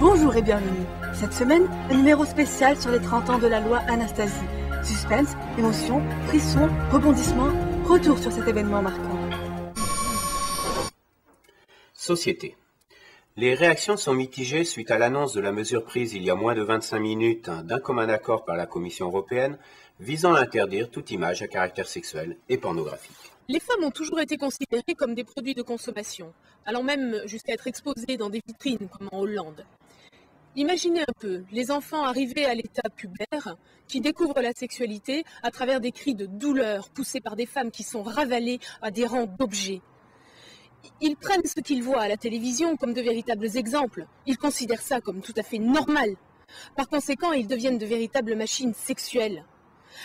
Bonjour et bienvenue. Cette semaine, un numéro spécial sur les 30 ans de la loi Anastasie. Suspense, émotion, frisson, rebondissement, retour sur cet événement marquant. Société. Les réactions sont mitigées suite à l'annonce de la mesure prise il y a moins de 25 minutes d'un commun accord par la Commission européenne visant à interdire toute image à caractère sexuel et pornographique. Les femmes ont toujours été considérées comme des produits de consommation, allant même jusqu'à être exposées dans des vitrines comme en Hollande. Imaginez un peu les enfants arrivés à l'état pubère qui découvrent la sexualité à travers des cris de douleur poussés par des femmes qui sont ravalées à des rangs d'objets. Ils prennent ce qu'ils voient à la télévision comme de véritables exemples. Ils considèrent ça comme tout à fait normal. Par conséquent, ils deviennent de véritables machines sexuelles.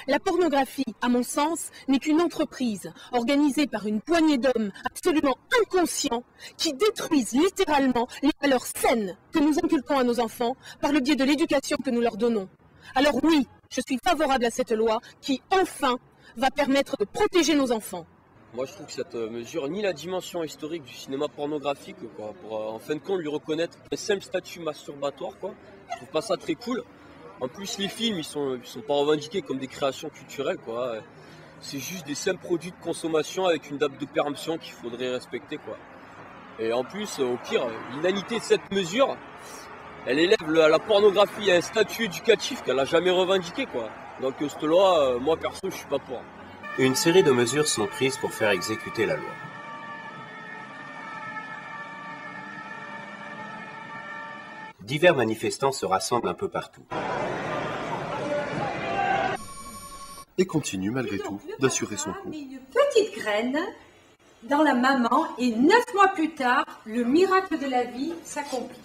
La pornographie, à mon sens, n'est qu'une entreprise organisée par une poignée d'hommes absolument inconscients qui détruisent littéralement les valeurs saines que nous inculquons à nos enfants par le biais de l'éducation que nous leur donnons. Alors oui, je suis favorable à cette loi qui, enfin, va permettre de protéger nos enfants. Moi, je trouve que cette mesure nie la dimension historique du cinéma pornographique, quoi, pour en fin de compte lui reconnaître un simple statut masturbatoire, quoi. Je trouve pas ça très cool. En plus, les films, ils sont pas revendiqués comme des créations culturelles, quoi. C'est juste des simples produits de consommation avec une date de péremption qu'il faudrait respecter, quoi. Et en plus, au pire, l'inanité de cette mesure, elle élève la pornographie à un statut éducatif qu'elle n'a jamais revendiqué, quoi. Donc cette loi, moi perso, je suis pas pour. Une série de mesures sont prises pour faire exécuter la loi. Divers manifestants se rassemblent un peu partout. Et continue malgré tout d'assurer son coup. Une petite graine dans la maman et 9 mois plus tard, le miracle de la vie s'accomplit.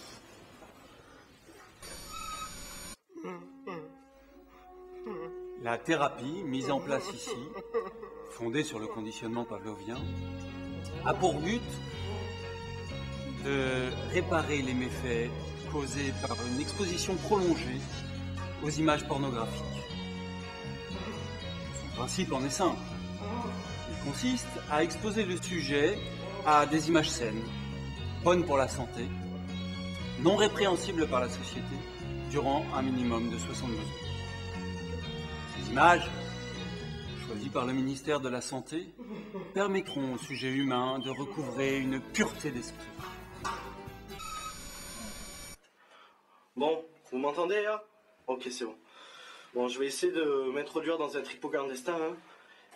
La thérapie mise en place ici, fondée sur le conditionnement pavlovien, a pour but de réparer les méfaits causés par une exposition prolongée aux images pornographiques. Son principe en est simple. Il consiste à exposer le sujet à des images saines, bonnes pour la santé, non répréhensibles par la société, durant un minimum de 72 heures. Ces images, choisies par le ministère de la Santé, permettront au sujet humain de recouvrer une pureté d'esprit. Bon, vous m'entendez là? Ok, c'est bon. Bon, je vais essayer de m'introduire dans un tripot clandestin. Hein,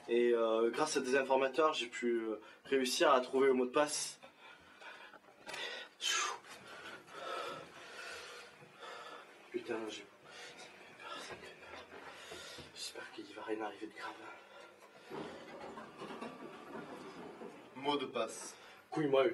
et grâce à des informateurs, j'ai pu réussir à trouver le mot de passe. Putain, ça me fait peur. J'espère qu'il va rien arriver de grave. Mot de passe. Couille-moi.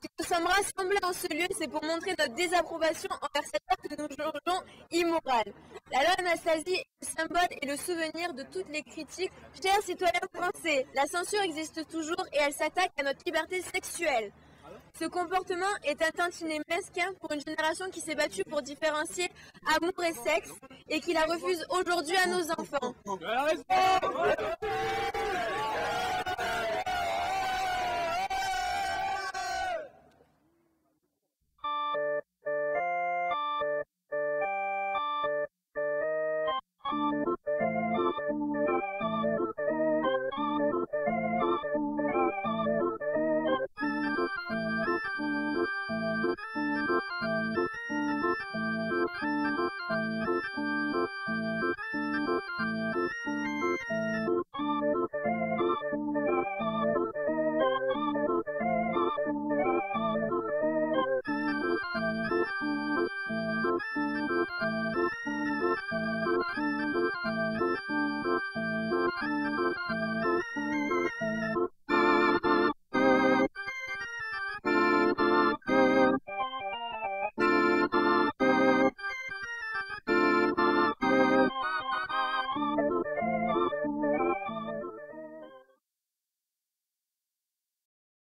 Si nous sommes rassemblés en ce lieu, c'est pour montrer notre désapprobation envers cet acte que nous jugeons immoral. La loi Anastasie est le symbole et le souvenir de toutes les critiques. Chers citoyens français, la censure existe toujours et elle s'attaque à notre liberté sexuelle. Ce comportement est un tantinet mesquin pour une génération qui s'est battue pour différencier amour et sexe et qui la refuse aujourd'hui à nos enfants.